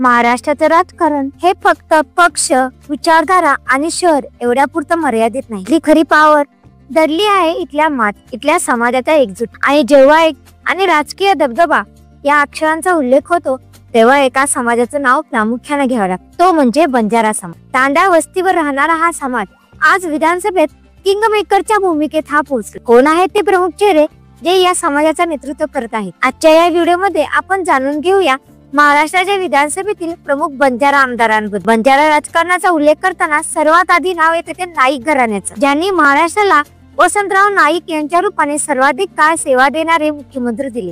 महाराष्ट्राचं राजकारण हे फक्त पक्ष, विचारधारा आणि शहर एवढ्यापुरतं मर्यादित नाही. ही खरी पावर दडली आहे इथल्या समाजाचा एकजूट. आणि जेव्हा आणि राजकीय दबदबा या अक्षरांचा उल्लेख होतो तेव्हा एका समाजाचं नाव प्रामुख्याने घ्यावं लागतं, तो म्हणजे बंजारा समाज. तांडा वस्तीवर राहणारा हा समाज आज विधानसभेत किंगमेकरच्या भूमिकेत पोहोचला. कोण आहेत ते प्रमुख चेहरे जे या समाजाचं नेतृत्व करत आहेत? आजच्या या व्हिडिओमध्ये आपण जाणून घेऊया महाराष्ट्राच्या विधानसभेतील प्रमुख बंजारा आमदारांबद्दल. बंजारा राजकारणाचा उल्लेख करताना सर्वात आधी नाव येते ते नाईक घराण्याचं, ज्यांनी महाराष्ट्राला वसंतराव नाईक यांच्या रूपाने सर्वाधिक काळ सेवा देणारे मुख्यमंत्री दिले.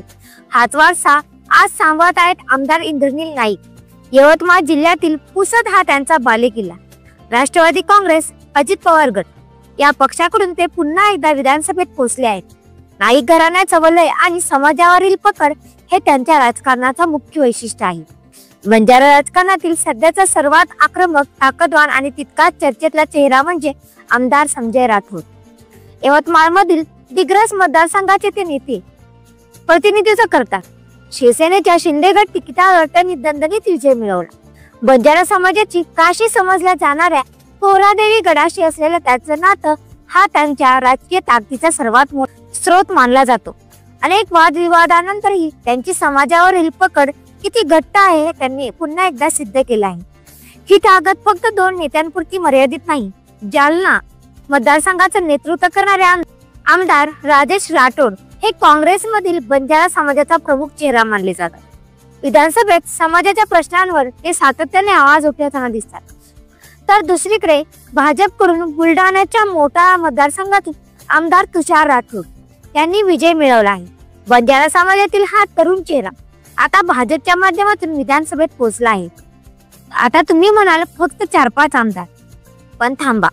हाच वारसा आज सांभाळत आहेत आमदार इंद्रनील नाईक. यवतमाळ जिल्ह्यातील पुसद हा त्यांचा बालेकिल्ला. राष्ट्रवादी काँग्रेस, अजित पवार गट या पक्षाकडून ते पुन्हा एकदा विधानसभेत पोहोचले आहेत. नाईक घराण्याचं वलय आणि समाजावरील पकड हे त्यांच्या राजकारणाचं मुख्य वैशिष्ट्य आहे. बंजारा राजकारणातील सध्याचा सर्वात आक्रमक, ताकदवान आणि तितकाच चर्चेतला चेहरा म्हणजे आमदार संजय राठोड. यवतमाळ मधील दिग्रस मतदारसंघाचे ते नेते प्रतिनिधित्व करतात. शिवसेनेच्या शिंदे गट तिकिटावर त्यांनी दणदणीत विजय मिळवला. बंजारा समाजाची काशी समजल्या जाणाऱ्या पोहरादेवी गडाशी असलेलं त्याचं नातं हा त्यांच्या राजकीय ताकदीचा सर्वात मोठा स्रोत मानला जातो. अनेक वादविवादानंतरही त्यांची समाजावरील पकड किती घट्ट आहे हे त्यांनी पुन्हा एकदा सिद्ध केलं आहे. ही ताकद फक्त दोन नेत्यांपुरती मर्यादित नाही. जालना मतदारसंघाचं नेतृत्व करणारे आमदार राजेश राठोड हे काँग्रेसमधील बंजारा समाजाचा प्रमुख चेहरा मानले जातात. विधानसभेत समाजाच्या प्रश्नांवर ते सातत्याने आवाज उठवताना दिसतात. तर दुसरीकडे भाजपकडून बुलढाण्याच्या मोठा मतदारसंघातून आमदार तुषार राठोड यांनी विजय मिळवला आहे. बंजारा समाजातील हा तरुण चेहरा आता भाजपच्या माध्यमातून विधानसभेत पोहोचला आहे. आता तुम्ही म्हणाल फक्त 4-5 आमदार, पण थांबा.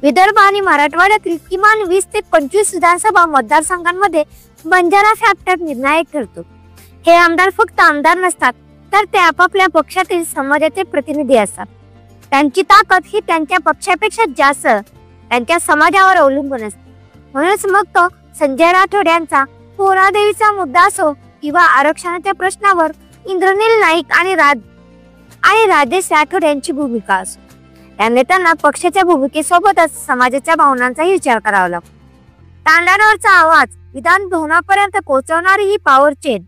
विदर्भ आणि मराठवाड्यातील किमान 20 ते 25 विधानसभा मतदारसंघांमध्ये बंजारा फॅक्टर निर्णायक ठरतो. हे आमदार फक्त आमदार नसतात, तर ते आपापल्या पक्षातील समाजाचे प्रतिनिधी असतात. त्यांची ताकद ही त्यांच्या पक्षापेक्षा जास्त त्यांच्या समाजावर अवलंबून असते. म्हणूनच मग तो संजय राठोड यांचा पोहरादेवीचा मुद्दा असो किंवा आरक्षणाच्या प्रश्नावर इंद्रनील नाईक आणि राजेश राठोड यांची भूमिका असो, या नेत्यांना पक्षाच्या भूमिकेसोबतच समाजाच्या भावनांचाही विचार करावा लागतो. तांड्यावरचा आवाज विधान भवनापर्यंत पोहोचवणारी ही पॉवर चेन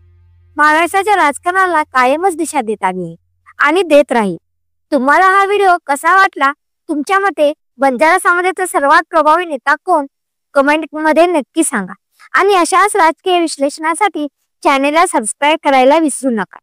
महाराष्ट्राच्या राजकारणाला कायमच दिशा देत आली आहे आणि देत राहील. तुम्हाला हा व्हिडिओ कसा वाटला? तुमच्या मते बंजारा समाजाचा सर्वात प्रभावी नेता कोण? कमेंट मध्ये नक्की सांगा. आणि अशाच राजकीय विश्लेषणासाठी चॅनेलला सबस्क्राईब करायला विसरू नका.